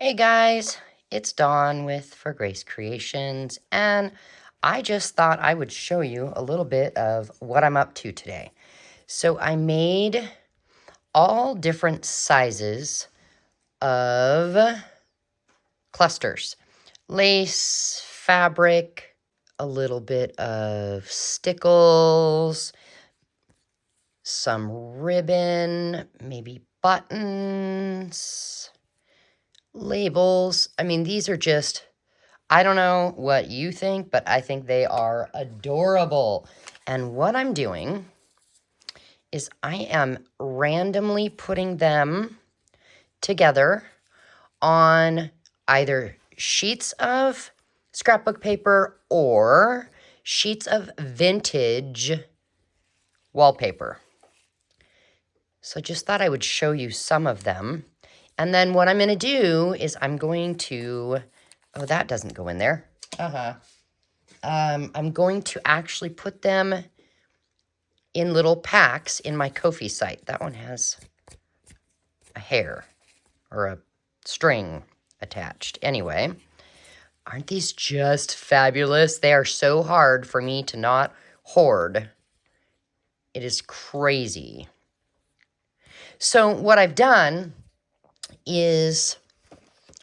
Hey guys, it's Dawn with For Grace Creations, and I just thought I would show you a little bit of what I'm up to today. So I made all different sizes of clusters. Lace, fabric, a little bit of stickles, some ribbon, maybe buttons, labels. I mean, these are just, I don't know what you think, but I think they are adorable. And what I'm doing is I am randomly putting them together on either sheets of scrapbook paper or sheets of vintage wallpaper. So I just thought I would show you some of them. And then what I'm going to do is I'm going to, oh, that doesn't go in there. I'm going to actually put them in little packs in my Ko-fi site. That one has a hair or a string attached. Anyway, aren't these just fabulous? They are so hard for me to not hoard. It is crazy. So what I've done is,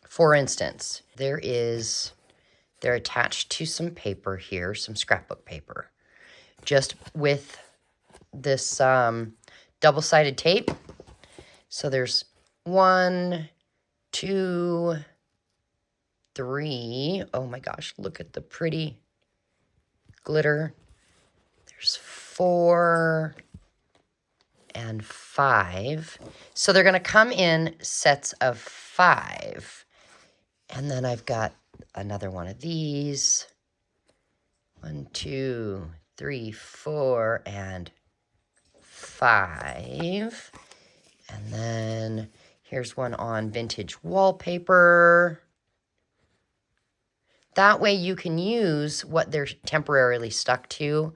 for instance, they're attached to some paper here, some scrapbook paper, just with this double-sided tape. So there's 1, 2, 3. Oh my gosh, look at the pretty glitter. There's 4 and 5. So they're going to come in sets of 5. And then I've got another one of these. 1, 2, 3, 4, and 5. And then here's one on vintage wallpaper. That way you can use what they're temporarily stuck to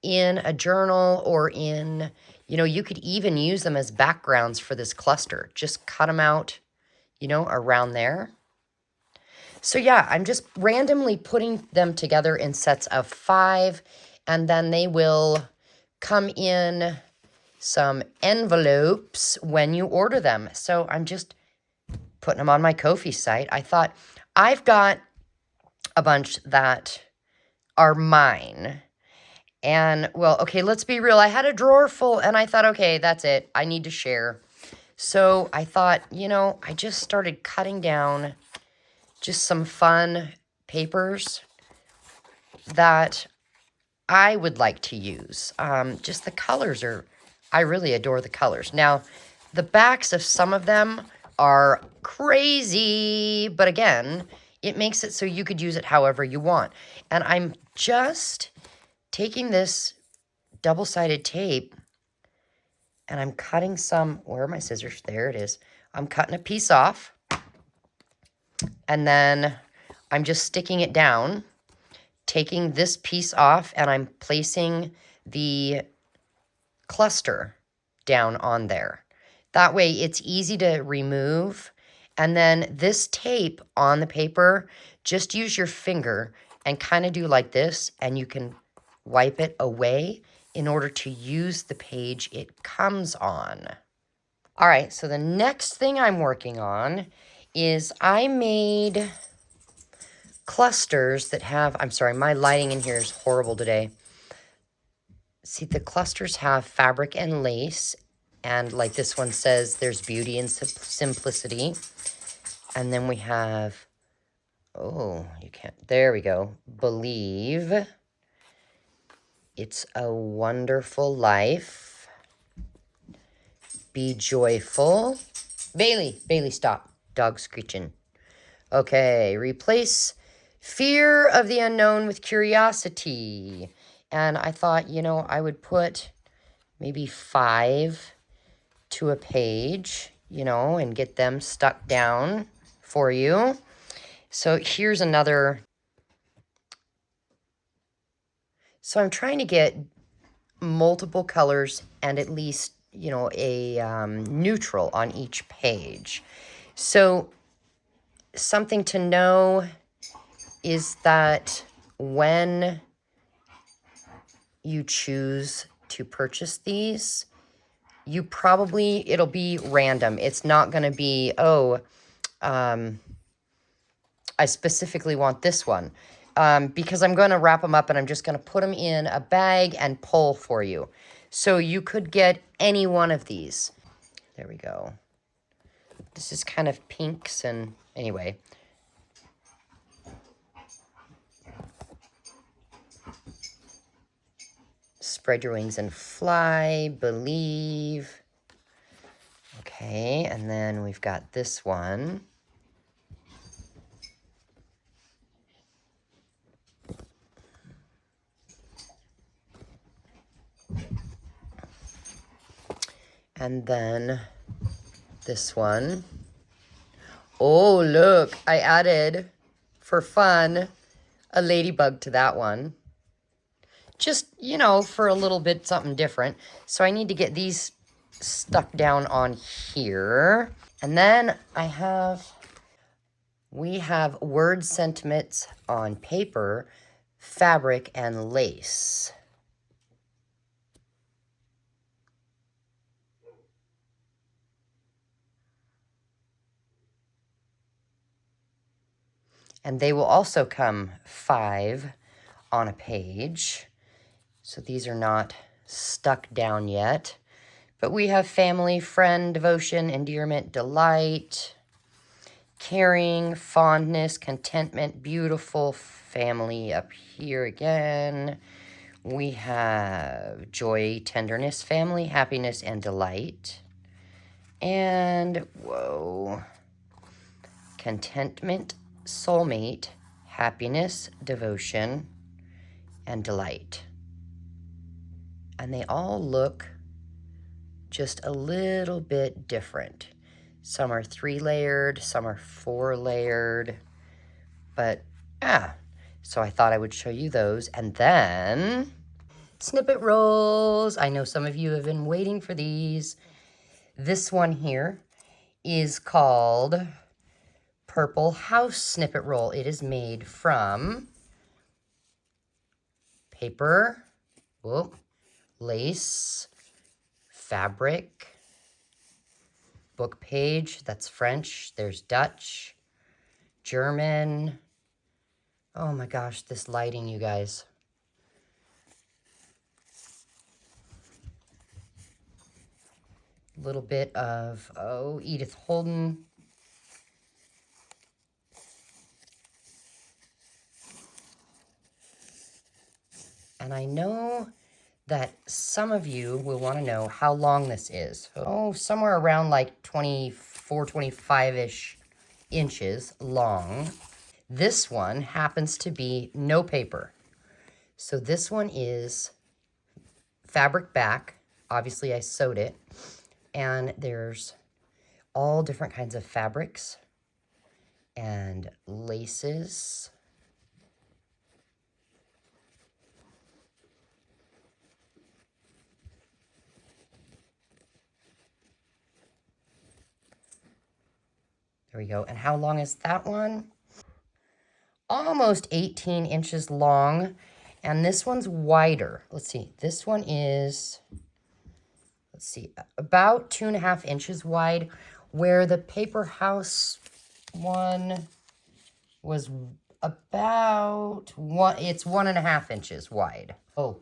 in a journal or in, you could even use them as backgrounds for this cluster. Just cut them out, around there. So yeah, I'm just randomly putting them together in sets of 5, and then they will come in some envelopes when you order them. So I'm just putting them on my Ko-fi site. I thought, I've got a bunch that are mine. And, well, okay, let's be real. I had a drawer full, and I thought, okay, that's it. I need to share. So I thought, I just started cutting down just some fun papers that I would like to use. Just the colors I really adore the colors. Now, the backs of some of them are crazy, but again, it makes it so you could use it however you want. And I'm just taking this double-sided tape and I'm cutting some, where are my scissors? There it is. I'm cutting a piece off. And then I'm just sticking it down, taking this piece off, and I'm placing the cluster down on there. That way it's easy to remove. And then this tape on the paper, just use your finger and kind of do like this, and you can wipe it away in order to use the page it comes on. All right, so the next thing I'm working on is I made clusters that have, I'm sorry, my lighting in here is horrible today. See, the clusters have fabric and lace, and like this one says, there's beauty and simplicity. And then we have, oh, you can't, there we go, believe. It's a wonderful life. Be joyful. Bailey, stop. Dog screeching. Okay, replace fear of the unknown with curiosity. And I thought, I would put maybe 5 to a page, and get them stuck down for you. So here's another. So I'm trying to get multiple colors and at least, a neutral on each page. So something to know is that when you choose to purchase these, it'll be random. It's not going to be, oh, I specifically want this one. Because I'm going to wrap them up and I'm just going to put them in a bag and pull for you. So you could get any one of these. There we go. This is kind of pinks and anyway. Spread your wings and fly, believe. Okay, and then we've got this one. And then this one. Oh, look, I added, for fun, a ladybug to that one. Just, you know, for a little bit something different. So I need to get these stuck down on here. And then we have word sentiments on paper, fabric, and lace. And they will also come 5 on a page. So these are not stuck down yet. But we have family, friend, devotion, endearment, delight, caring, fondness, contentment, beautiful, family up here again. We have joy, tenderness, family, happiness, and delight. And, whoa, contentment, soulmate, happiness, devotion, and delight. And they all look just a little bit different. Some are 3-layered, some are 4-layered, but so I thought I would show you those. And then snippet rolls. I know some of you have been waiting for these. This one here is called Purple House Snippet Roll. It is made from paper, lace, fabric, book page, that's French, there's Dutch, German. Oh my gosh, this lighting, you guys. A little bit of, Edith Holden. And I know that some of you will want to know how long this is. Oh, somewhere around like 24, 25-ish inches long. This one happens to be no paper. So this one is fabric back. Obviously, I sewed it. And there's all different kinds of fabrics and laces. There we go. And how long is that one? Almost 18 inches long. And this one's wider. Let's see. This one is, about 2.5 inches wide, where the paper house one was about it's 1.5 inches wide. Oh,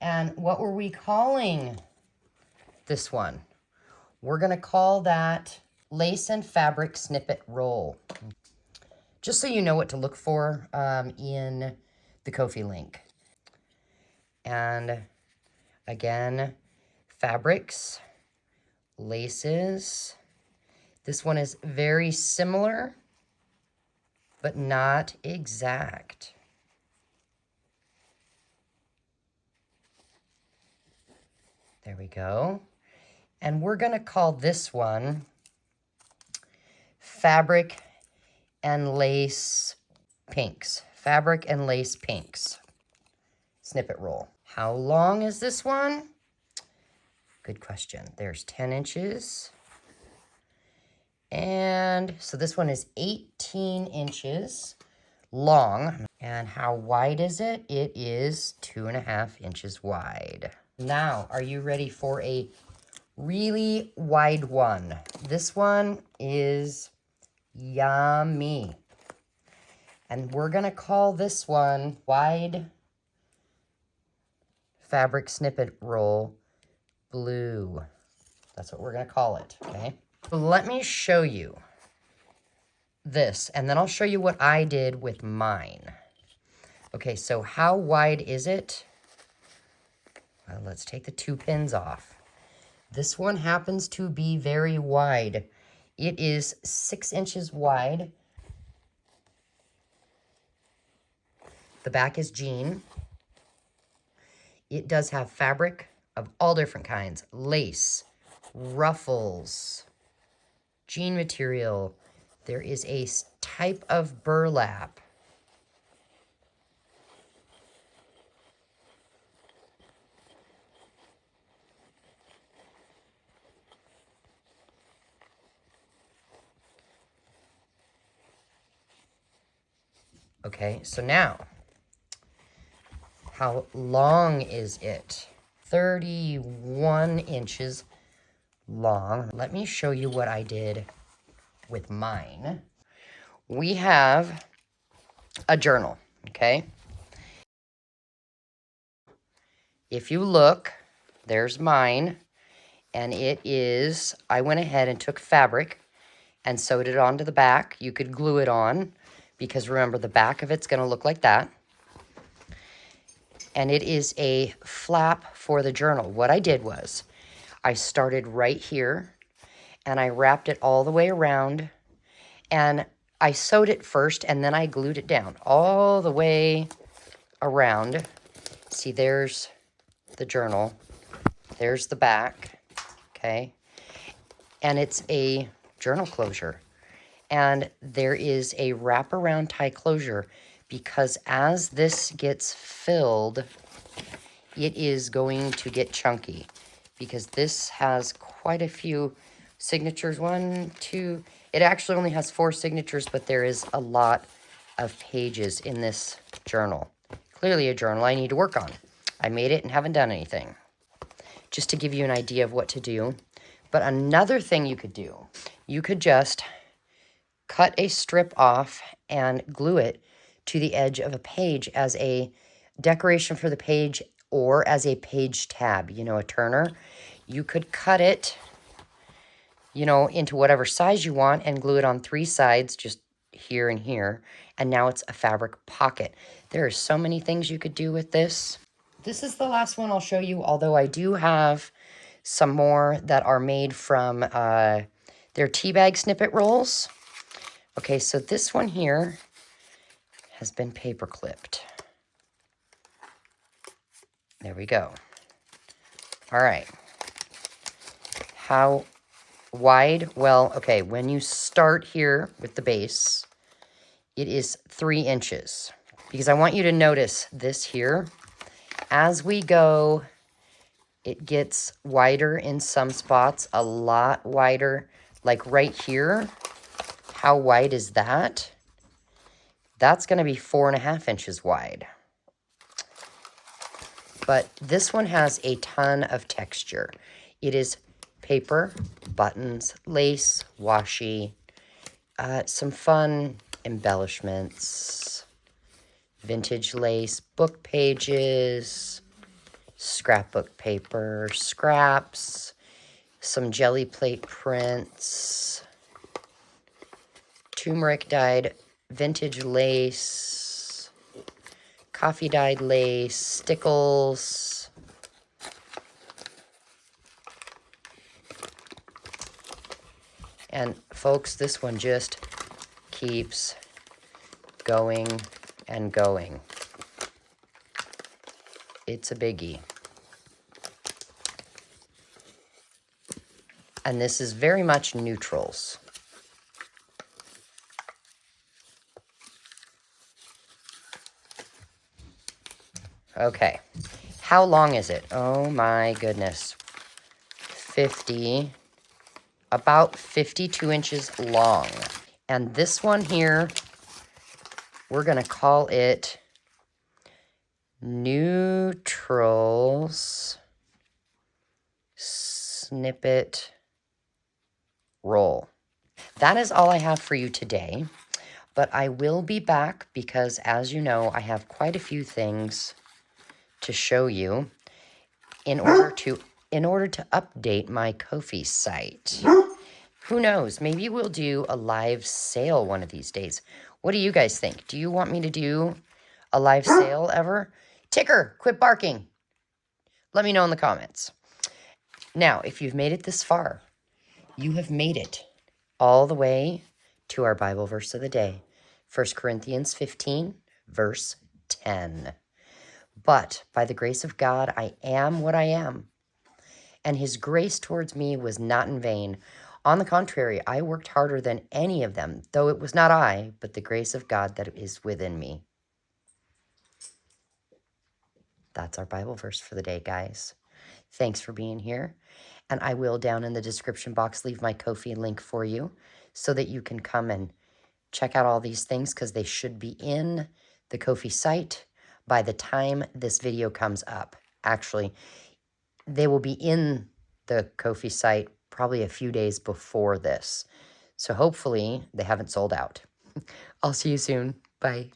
and what were we calling this one? We're going to call that Lace and Fabric Snippet Roll. Just so you know what to look for in the Ko-fi link. And again, fabrics, laces. This one is very similar, but not exact. There we go. And we're going to call this one Fabric and Lace Pinks. Fabric and Lace Pinks. Snippet roll. How long is this one? Good question. There's 10 inches. And so this one is 18 inches long. And how wide is it? It is 2.5 inches wide. Now, are you ready for a really wide one? This one is yummy. And we're gonna call this one Wide Fabric Snippet Roll Blue. That's what we're gonna call it, okay? So let me show you this, and then I'll show you what I did with mine. Okay, so how wide is it? Well, let's take the 2 pins off. This one happens to be very wide. It is 6 inches wide. The back is jean. It does have fabric of all different kinds. Lace, ruffles, jean material. There is a type of burlap. Okay, so now, how long is it? 31 inches long. Let me show you what I did with mine. We have a journal, okay? If you look, there's mine, and it is, I went ahead and took fabric and sewed it onto the back. You could glue it on, because remember, the back of it's gonna look like that. And it is a flap for the journal. What I did was, I started right here, and I wrapped it all the way around, and I sewed it first, and then I glued it down all the way around. See, there's the journal. There's the back, okay? And it's a journal closure. And there is a wraparound tie closure, because as this gets filled, it is going to get chunky, because this has quite a few signatures. 1, 2, it actually only has 4 signatures, but there is a lot of pages in this journal. Clearly a journal I need to work on. I made it and haven't done anything. Just to give you an idea of what to do. But another thing you could do, you could just cut a strip off and glue it to the edge of a page as a decoration for the page, or as a page tab, you know, a turner. You could cut it, you know, into whatever size you want and glue it on 3 sides, just here and here. And now it's a fabric pocket. There are so many things you could do with this. This is the last one I'll show you, although I do have some more that are made from their tea bag snippet rolls. Okay, so this one here has been paper clipped. There we go. All right. How wide? Well, okay, when you start here with the base, it is 3 inches. Because I want you to notice this here. As we go, it gets wider in some spots, a lot wider. Like right here, how wide is that? That's going to be 4.5 inches wide. But this one has a ton of texture. It is paper, buttons, lace, washi, some fun embellishments, vintage lace, book pages, scrapbook paper, scraps, some jelly plate prints, turmeric dyed vintage lace, coffee dyed lace, stickles, and folks, this one just keeps going and going. It's a biggie. And this is very much neutrals. Okay, how long is it? Oh my goodness. 50, about 52 inches long. And this one here, we're going to call it Neutrals Snippet Roll. That is all I have for you today, but I will be back because, as you know, I have quite a few things to show you in order to update my Ko-fi site. Who knows? Maybe we'll do a live sale one of these days. What do you guys think? Do you want me to do a live sale ever? Ticker, quit barking. Let me know in the comments. Now, if you've made it this far, you have made it all the way to our Bible verse of the day, 1 Corinthians 15, verse 10. But by the grace of God, I am what I am, and his grace towards me was not in vain. On the contrary, I worked harder than any of them, though it was not I, but the grace of God that is within me. That's our Bible verse for the day, guys. Thanks for being here. And I will, down in the description box, leave my Ko-fi link for you so that you can come and check out all these things, because they should be in the Ko-fi site by the time this video comes up. Actually, they will be in the Ko-fi site probably a few days before this. So hopefully they haven't sold out. I'll see you soon. Bye.